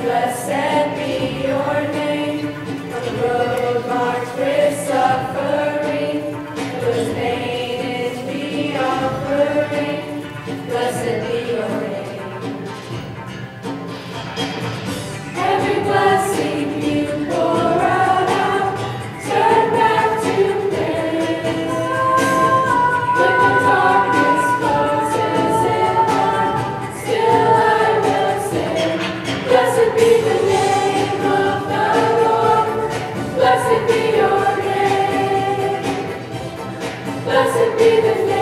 Blessed be your name, on the road marked with suffering, whose pain is the offering. Blessed be your name. Every blessing you pour out, turn back to praise. When the darkness closes in on, still I will sing. Blessed be the name of the Lord. Blessed be your name. Blessed be the name.